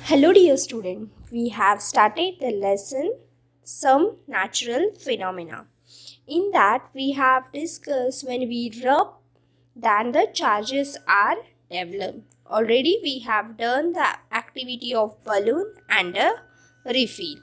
Hello dear student, we have started the lesson Some Natural Phenomena. In that we have discussed when we rub then the charges are developed. Already we have done the activity of balloon and a refill.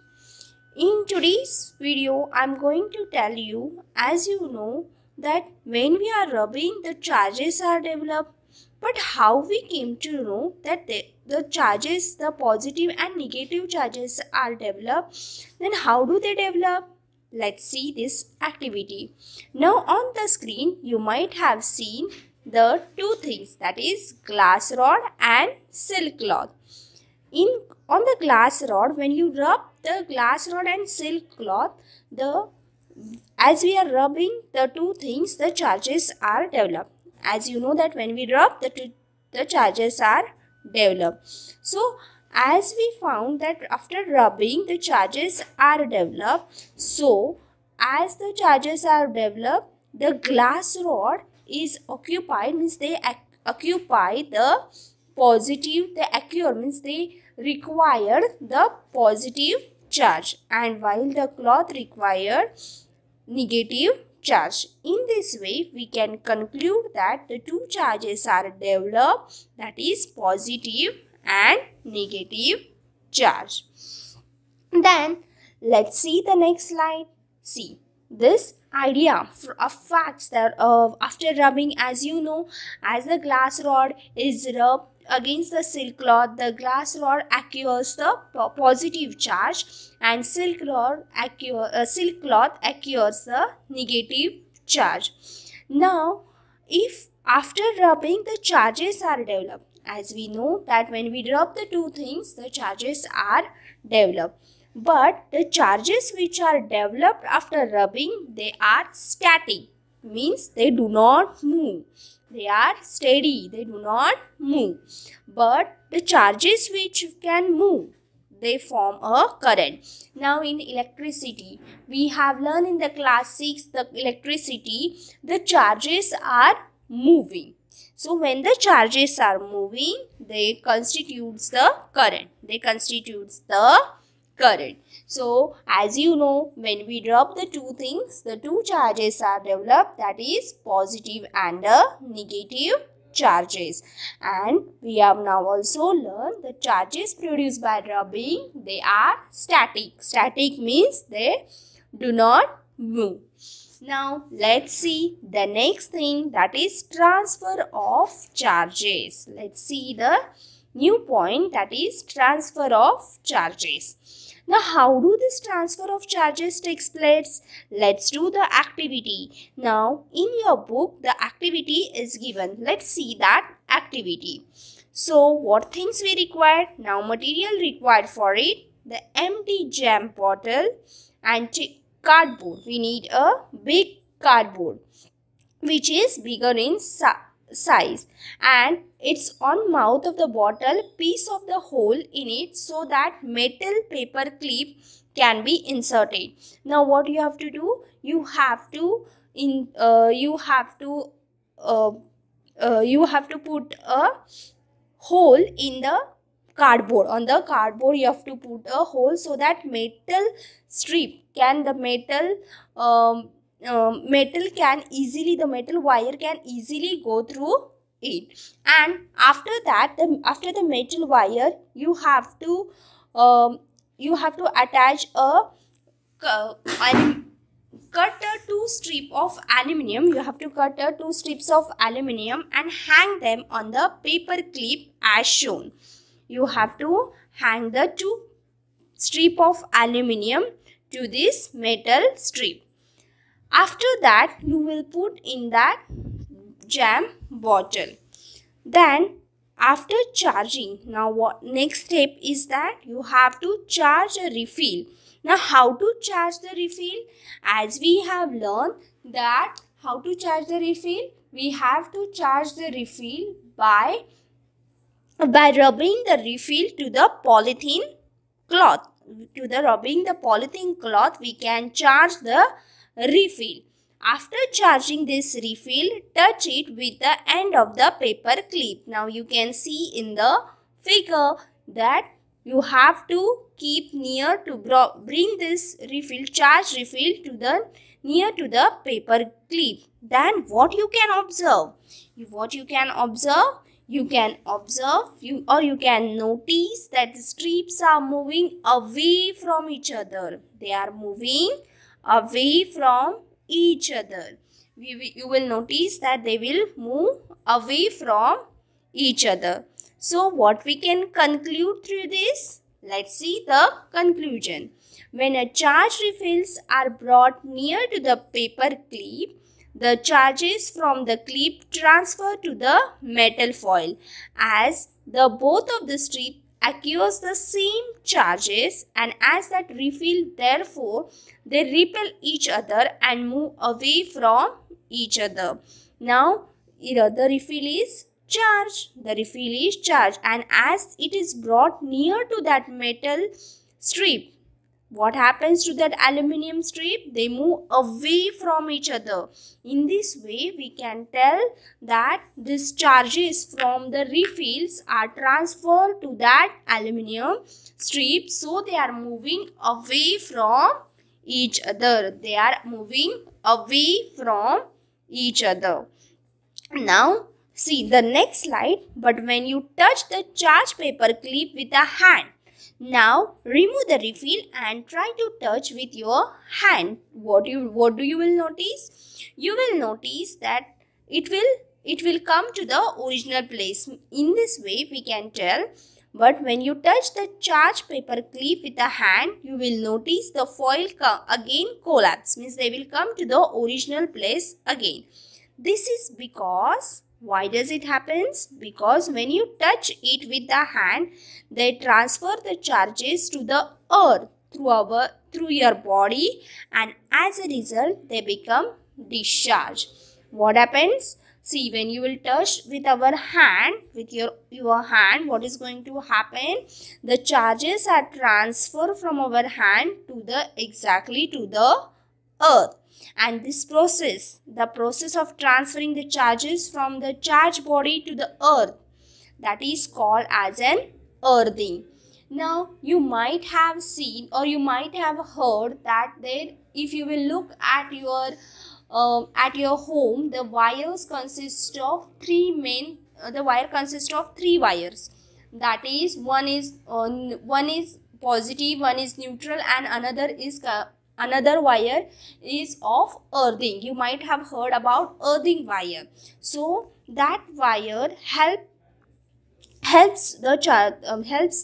In today's video I am going to tell you, as you know, that when we are rubbing the charges are developed. But how we came to know that the charges, the positive and negative charges are developed? Then how do they develop? Let's see this activity. Now on the screen you might have seen the two things, that is glass rod and silk cloth. On the glass rod, when you rub the glass rod and silk cloth, as we are rubbing the two things, the charges are developed. As you know that when we rub, the charges are developed. So as we found that after rubbing the charges are developed, so as the charges are developed, the glass rod is occupied, means they occupy the positive, they occur means they require the positive charge, and while the cloth require negative charge. In this way, we can conclude that the two charges are developed, that is positive and negative charge. Then let's see the next slide. See this idea of facts that after rubbing, as you know, as the glass rod is rubbed against the silk cloth, the glass rod acquires the positive charge and silk cloth acquires the negative charge. Now, if after rubbing the charges are developed, as we know that when we rub the two things, the charges are developed. But the charges which are developed after rubbing, they are static, means they do not move. They are steady, they do not move. But the charges which can move, they form a current. Now in electricity, we have learned in the class 6, the electricity, the charges are moving. So when the charges are moving, they constitutes the current. So as you know, when we rub the two things, the two charges are developed, that is positive and negative charges. And we have now also learned the charges produced by rubbing, they are static. Static means they do not move. Now let's see the next thing, that is transfer of charges. Let's see the new point, that is transfer of charges. Now how do this transfer of charges takes place? Let's do the activity. Now in your book the activity is given. Let's see that activity. So what things we require? Now material required for it, the empty jam bottle and cardboard. We need a big cardboard which is bigger in size, and it's on mouth of the bottle, piece of the hole in it, so that metal paper clip can be inserted. Now what you have to do? You have to put a hole in the cardboard. On the cardboard you have to put a hole so that metal wire can easily go through it. And after that, after the metal wire, you have to attach cut two strips of aluminium. You have to cut two strips of aluminium and hang them on the paper clip as shown. You have to hang the two strips of aluminium to this metal strip. After that, you will put in that jam bottle. Then after charging, now what next step is that you have to charge a refill. Now how to charge the refill? As we have learned that how to charge the refill, we have to charge the refill by rubbing the refill to the polythene cloth. Rubbing the polythene cloth, we can charge the refill. After charging this refill, touch it with the end of the paper clip. Now you can see in the figure that you have to keep near to bring this charge refill to the near to the paper clip. Then what you can observe? You can notice that the strips are moving away from each other. They are moving away from each other. You will notice that they will move away from each other. So what we can conclude through this? Let's see the conclusion. When a charge refills are brought near to the paper clip, the charges from the clip transfer to the metal foil, as the both of the strips acquires the same charges, and as that refill, therefore they repel each other and move away from each other. Now the refill is charged, and as it is brought near to that metal strip, what happens to that aluminium strip? They move away from each other. In this way, we can tell that these charges from the refills are transferred to that aluminium strip. So, they are moving away from each other. Now, see the next slide. But when you touch the charge paper clip with a hand, now remove the refill and try to touch with your hand. What do you will notice? You will notice that it will come to the original place. In this way we can tell. But when you touch the charge paper clip with a hand, you will notice the foil again collapse. Means they will come to the original place again. This is because, why does it happen? Because when you touch it with the hand, they transfer the charges to the earth through your body, and as a result they become discharged. What happens? See, when you will touch with our hand, with your hand, what is going to happen? The charges are transferred from our hand to the earth. And this process, the process of transferring the charges from the charged body to the earth, that is called as an earthing. Now, you might have seen or you might have heard that if you will look at your home, the wires consist of three wires. That is, one is positive, one is neutral, and another wire is of earthing. You might have heard about earthing wire. So that wire helps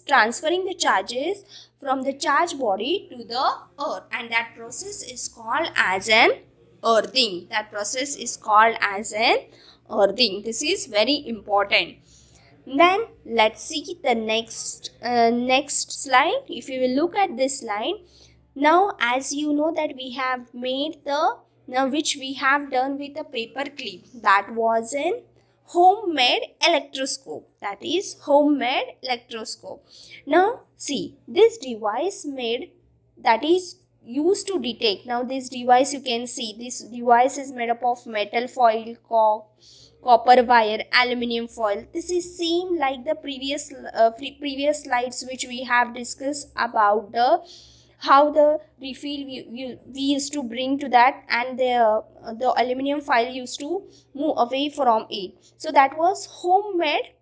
transferring the charges from the charged body to the earth, and that process is called as an earthing. This is very important. Then let's see the next slide. If you will look at this slide, now as you know that we have made which we have done with a paper clip, that was an homemade electroscope. Now see, this device that is used to detect. Now this device, you can see this device is made up of metal foil, copper wire, aluminium foil. This is same like the previous slides which we have discussed about how the refill we used to bring to that, and the aluminium foil used to move away from it. So that was homemade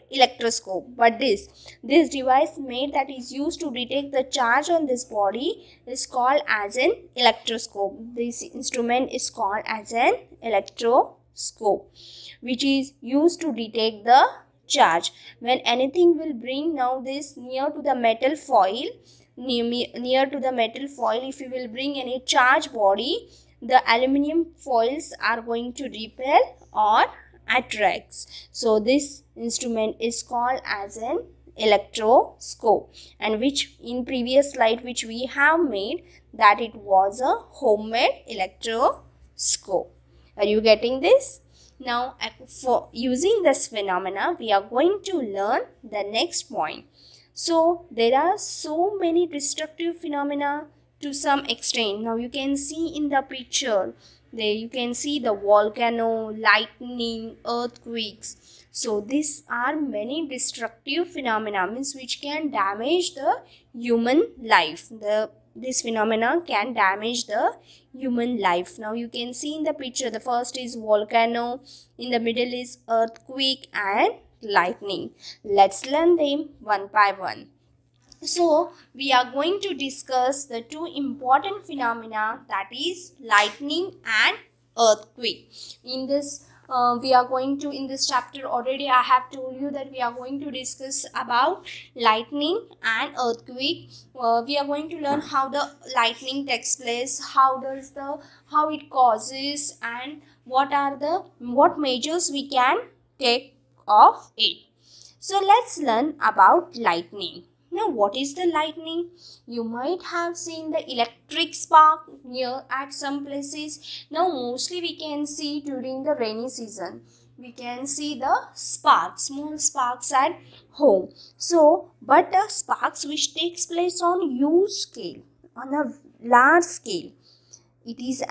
electroscope. But this device made that is used to detect the charge on this body is called as an electroscope. This instrument is called as an electroscope, which is used to detect the charge. When anything will bring now this near to the metal foil, if you will bring any charge body, the aluminium foils are going to repel or attracts. So this instrument is called as an electroscope, and which in previous slide which we have made, that it was a homemade electroscope. Are you getting this? Now, for using this phenomena, we are going to learn the next point. So there are so many destructive phenomena to some extent. Now you can see in the picture, there you can see the volcano, lightning, earthquakes. So these are many destructive phenomena, means which can damage the human life. This phenomena can damage the human life. Now you can see in the picture, the first is volcano, in the middle is earthquake and lightning. Let's learn them one by one. So we are going to discuss the two important phenomena, that is lightning and earthquake. In this in this chapter already I have told you that we are going to discuss about lightning and earthquake. We are going to learn how the lightning takes place, how it causes, and what measures we can take of it. So let's learn about lightning. Now, what is the lightning? You might have seen the electric spark near at some places. Now, mostly we can see during the rainy season. We can see the sparks, small sparks at home. So, but the sparks which takes place on huge scale, on a large scale, it is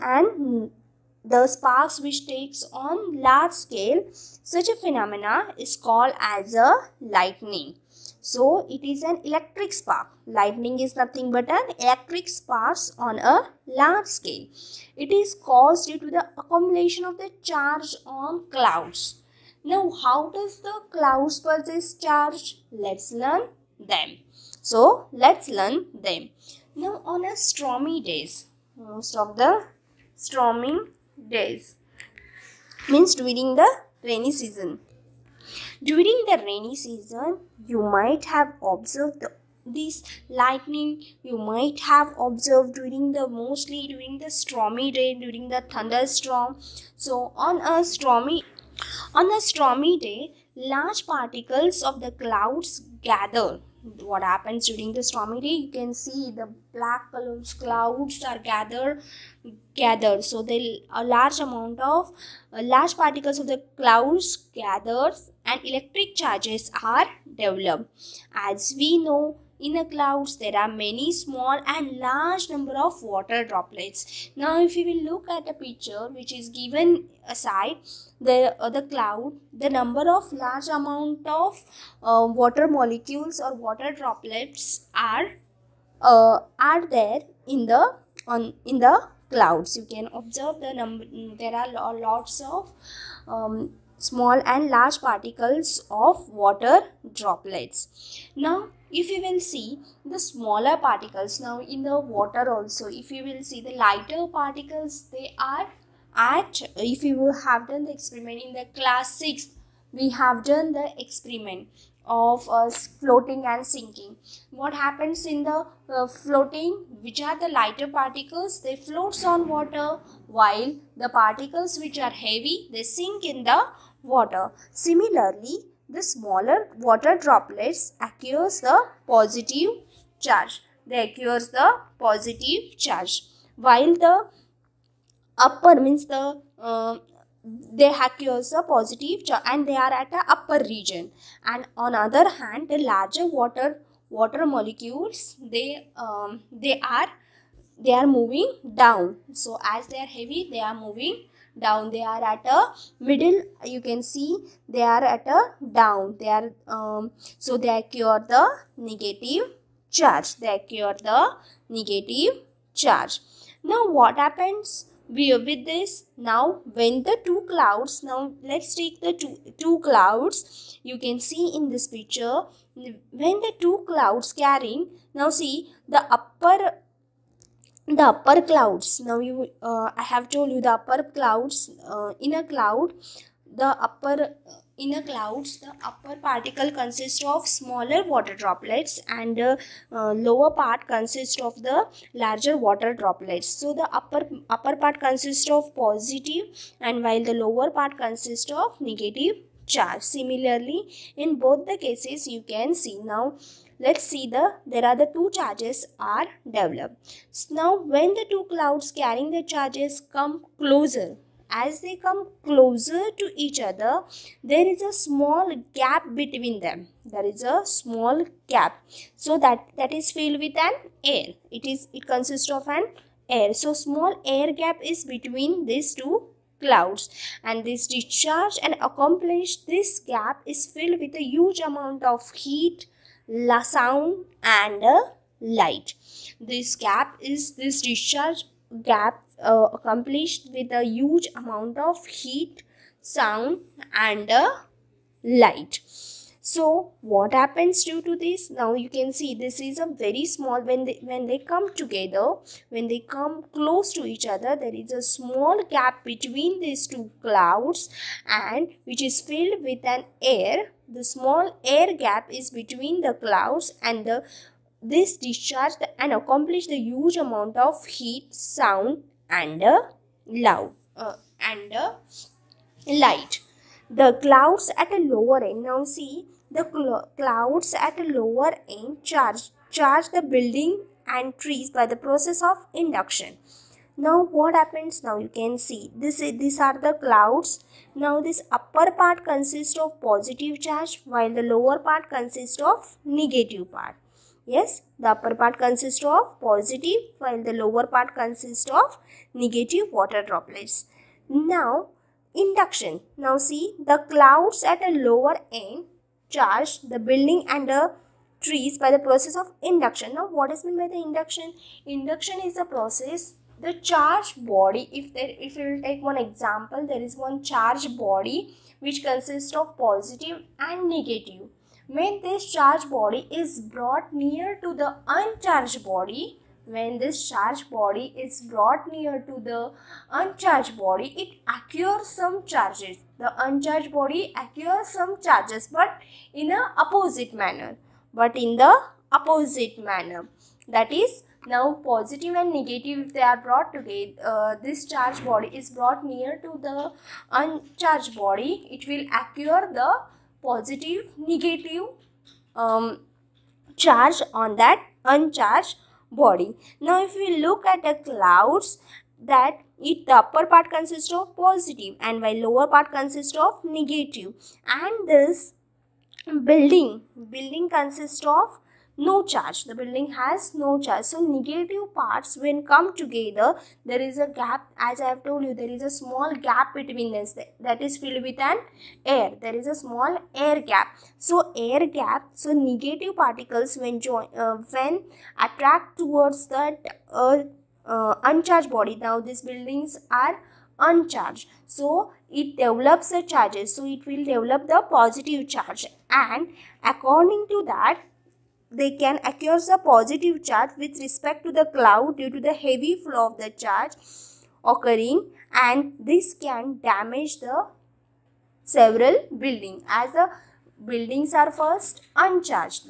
the sparks which takes on large scale, such a phenomena is called as a lightning. So it is an electric spark. Lightning is nothing but an electric sparks on a large scale. It is caused due to the accumulation of the charge on clouds. Now how does the clouds possess charge? Let's learn them. So let's learn them. Now on a stormy days, most of the stormy days means during the rainy season. During the rainy season, you might have observed this lightning. You might have observed mostly during the stormy day, during the thunderstorm. So on a stormy day, large particles of the clouds gather. What happens during the stormy day? You can see the black colors clouds are gathered. So large particles of the clouds gathers and electric charges are developed. As we know, in the clouds there are many small and large number of water droplets. Now if you will look at the picture which is given aside, the cloud, the number of large amount of water molecules or water droplets are there in the clouds. You can observe the number. There are lots of small and large particles of water droplets. Now if you will see the smaller particles, now in the water also, if you will see the lighter particles, they are if you have done the experiment in the class 6, we have done the experiment of floating and sinking. What happens in the floating? Which are the lighter particles? They floats on water, while the particles which are heavy, they sink in the water. Similarly, the smaller water droplets acquires the positive charge. They acquires the positive charge, while the upper means they acquires a positive charge and they are at the upper region. And on other hand, the larger water molecules, they are moving down. So as they are heavy, they are moving down. They are at a middle. You can see they are at a down. They are so they acquire the negative charge. Now what happens with this? Now when the two clouds, now let's take the two clouds. You can see in this picture, when the two clouds carrying, now see the upper clouds. Now I have told you the upper clouds, in a cloud, the upper particle consists of smaller water droplets, and lower part consists of the larger water droplets. So the upper part consists of positive, and while the lower part consists of negative charge. Similarly, in both the cases you can see. Now let's see there are the two charges are developed. Now when the two clouds carrying the charges come closer, as they come closer to each other, there is a small gap between them. There is a small gap, so that is filled with an air. It consists of an air. So small air gap is between these two clouds, and this discharge and accomplish this gap is filled with a huge amount of heat, sound and light. This discharge gap accomplished with a huge amount of heat, sound and light. So what happens due to this? Now you can see this is a very small, when they come together, when they come close to each other, there is a small gap between these two clouds, and which is filled with an air. The small air gap is between the clouds, and this discharge and accomplish the huge amount of heat, sound and light. The clouds at a lower end. Now see, the clouds at a lower end charge the building and trees by the process of induction. Now what happens? Now you can see these are the clouds. Now this upper part consists of positive charge, while the lower part consists of negative part. Yes, the upper part consists of positive, while the lower part consists of negative water droplets. Now induction. Now see, the clouds at a lower end charge the building and the trees by the process of induction. Now what is meant by the induction? Induction is a process, the charged body, if you will take one example, there is one charged body which consists of positive and negative. When this charged body is brought near to the uncharged body, when this charged body is brought near to the uncharged body, it acquires some charges. The uncharged body acquires some charges, but in a opposite manner. That is, now positive and negative, if they are brought together, this charged body is brought near to the uncharged body, it will acquire the positive, negative charge on that uncharged body. Now if we look at the clouds, that the upper part consists of positive and while lower part consists of negative, and this building consists of no charge. The building has no charge. So negative parts when come together, there is a gap. As I have told you, there is a small gap between this, that is filled with an air. There is a small air gap. So air gap, so negative particles when attract towards that uncharged body. Now these buildings are uncharged, so it develops the charges, so it will develop the positive charge, and according to that they can acquire the positive charge with respect to the cloud due to the heavy flow of the charge occurring, and this can damage the several buildings. As the buildings are first uncharged,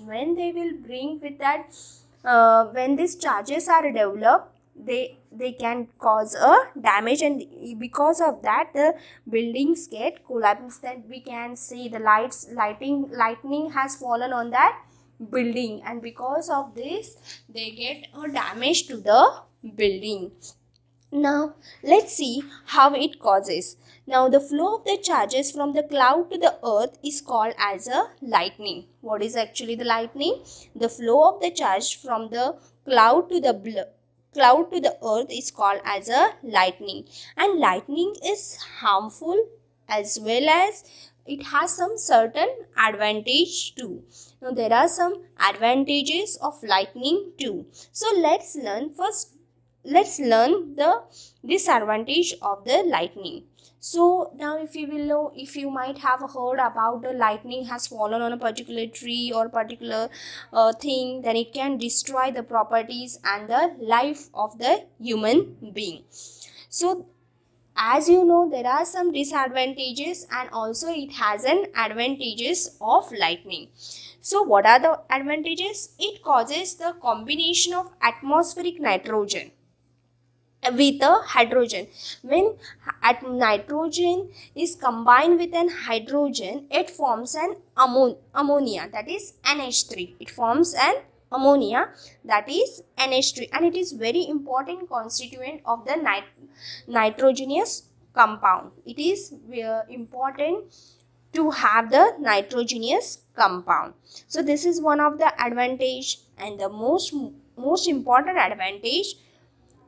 when they will bring with that, when these charges are developed, they can cause a damage, and because of that the buildings get collapsed. That we can see the lightning has fallen on that building, and because of this they get a damage to the building. Now let's see how it causes. Now the flow of the charges from the cloud to the earth is called as a lightning. What is actually the lightning? The flow of the charge from the cloud to the earth is called as a lightning, and lightning is harmful as well as it has some certain advantage too. Now there are some advantages of lightning too. So let's learn the disadvantage of the lightning. So now if you might have heard about the lightning has fallen on a particular tree or particular thing, then it can destroy the properties and the life of the human being. So as you know, there are some disadvantages and also it has an advantages of lightning. So what are the advantages? It causes the combination of atmospheric nitrogen with a hydrogen. When nitrogen is combined with an hydrogen, it forms an ammonia, that is NH3. It forms an ammonia, that is NH3, and it is very important constituent of the nitrogenous compound. It is important to have the nitrogenous compound. So this is one of the advantage, and the most important advantage,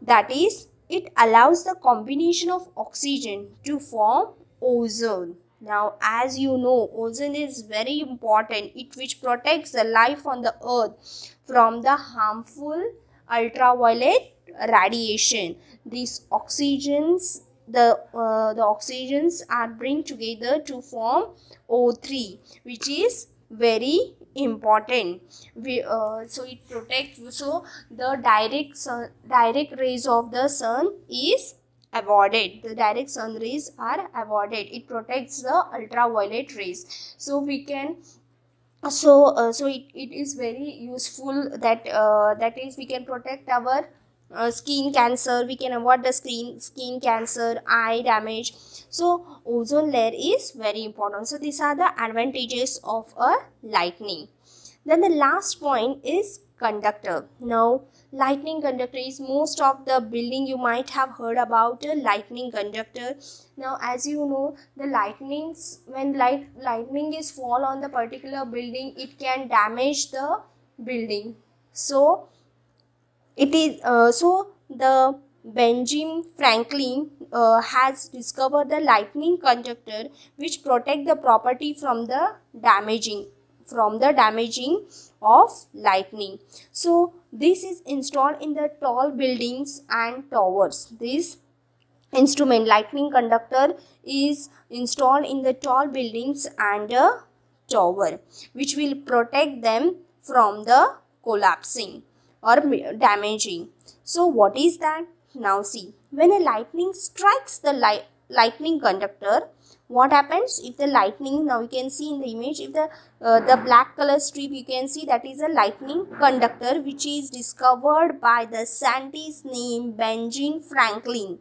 that is it allows the combination of oxygen to form ozone. Now, as you know, ozone is very important, which protects the life on the earth from the harmful ultraviolet radiation. These oxygens, the oxygens are bring together to form O3, which is very important. So it protects. So the direct rays of the sun is avoided. The direct sun rays are avoided. It protects the ultraviolet rays. So we can it is very useful that is we can protect our skin cancer. We can avoid the skin cancer, eye damage. So ozone layer is very important. So these are the advantages of a lightning. Then the last point is conductor. Now lightning conductor is most of the building you might have heard about a lightning conductor. Now as you know, the when lightning is fall on the particular building, it can damage the building. So it is the Benjamin Franklin has discovered the lightning conductor which protect the property from the damaging of lightning. So this is installed in the tall buildings and towers. This instrument, lightning conductor, is installed in the tall buildings and a tower, which will protect them from the collapsing or damaging. So what is that? Now see, when a lightning strikes the lightning conductor, what happens if the lightning, now you can see in the image, if the black color strip, you can see that is a lightning conductor which is discovered by the scientist named Benjamin Franklin.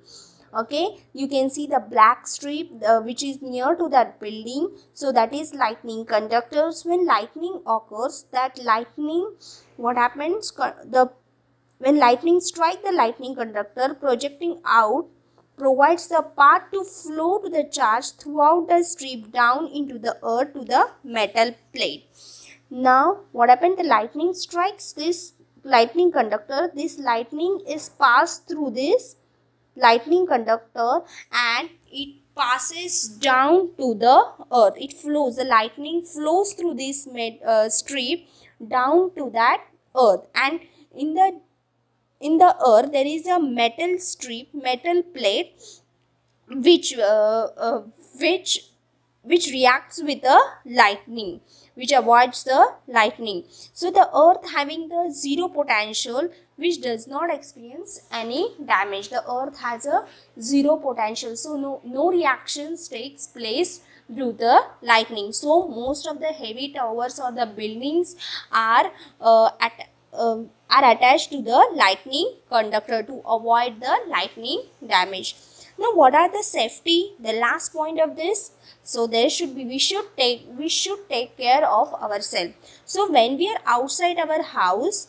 Okay, you can see the black strip which is near to that building. So that is lightning conductors. When lightning occurs, that lightning, what happens, when lightning strike the lightning conductor, projecting out provides the path to flow to the charge throughout the strip down into the earth to the metal plate. Now what happened, the lightning strikes this lightning conductor. This lightning is passed through this lightning conductor and it passes down to the earth. It flows, the lightning flows through this strip down to that earth, and in the earth there is a metal strip, metal plate which reacts with the lightning, which avoids the lightning. So the earth having the zero potential, which does not experience any damage. The earth has a zero potential, so no reactions takes place due to the lightning. So most of the heavy towers or the buildings are attached to the lightning conductor to avoid the lightning damage. Now what are the safety, the last point of this? So we should take care of ourselves. So when we are outside our house,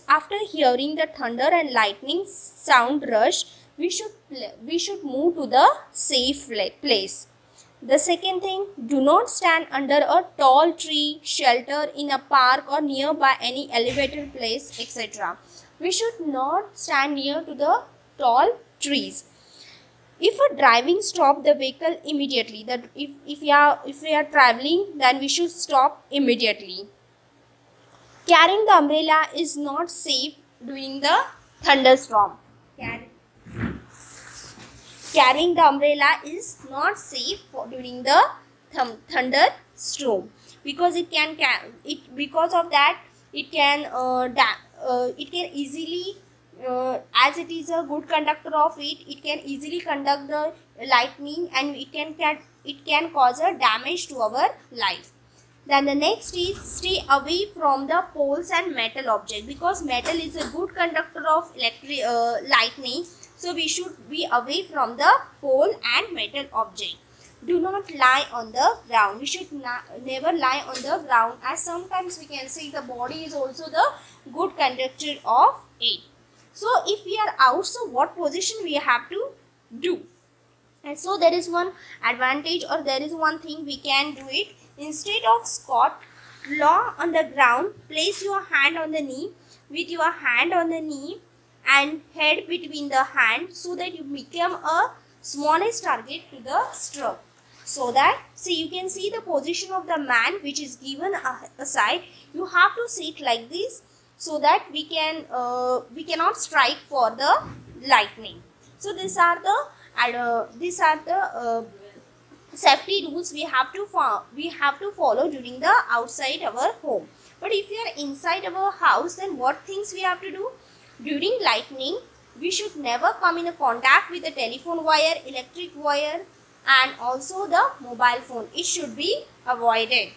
after hearing the thunder and lightning sound rush, we should move to the safe place. The second thing, do not stand under a tall tree, shelter in a park or nearby any elevated place, etc. We should not stand near to the tall trees. If a driving, stop the vehicle immediately. That if we are traveling, then we should stop immediately. Carrying the umbrella is not safe during the thunderstorm. Carrying the umbrella is not safe during the thunderstorm, because it can easily as it is a good conductor of it can easily conduct the lightning, and it can cause a damage to our life. Then the next is stay away from the poles and metal objects, because metal is a good conductor of lightning. So we should be away from the pole and metal object. Do not lie on the ground. We should never lie on the ground, as sometimes we can say the body is also the good conductor of it. So if we are out, so what position we have to do? And so there is one advantage, or there is one thing we can do it. Instead of squat, lie on the ground, place your hand on the knee. With your hand on the knee, and head between the hand so that you become a smallest target to the stroke. So that, see, you can see the position of the man which is given aside. You have to sit like this so that we cannot strike for the lightning. So these are the safety rules we have to follow during the outside our home. But if you are inside our house, then what things we have to do? During lightning, we should never come in a contact with the telephone wire, electric wire, and also the mobile phone. It should be avoided.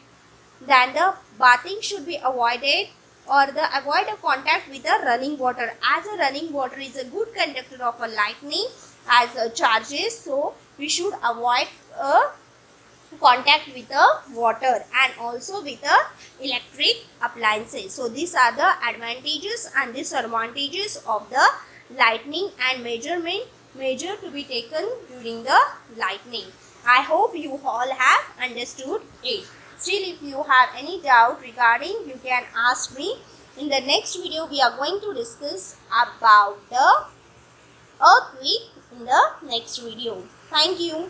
Then the bathing should be avoided, or avoid a contact with the running water, as a running water is a good conductor of a lightning as charges. So we should avoid contact with the water and also with the electric appliances. So these are the advantages and disadvantages of the lightning and measure to be taken during the lightning. I hope you all have understood it. Still, if you have any doubt regarding, you can ask me. In the next video, we are going to discuss about the earthquake in the next video. Thank you.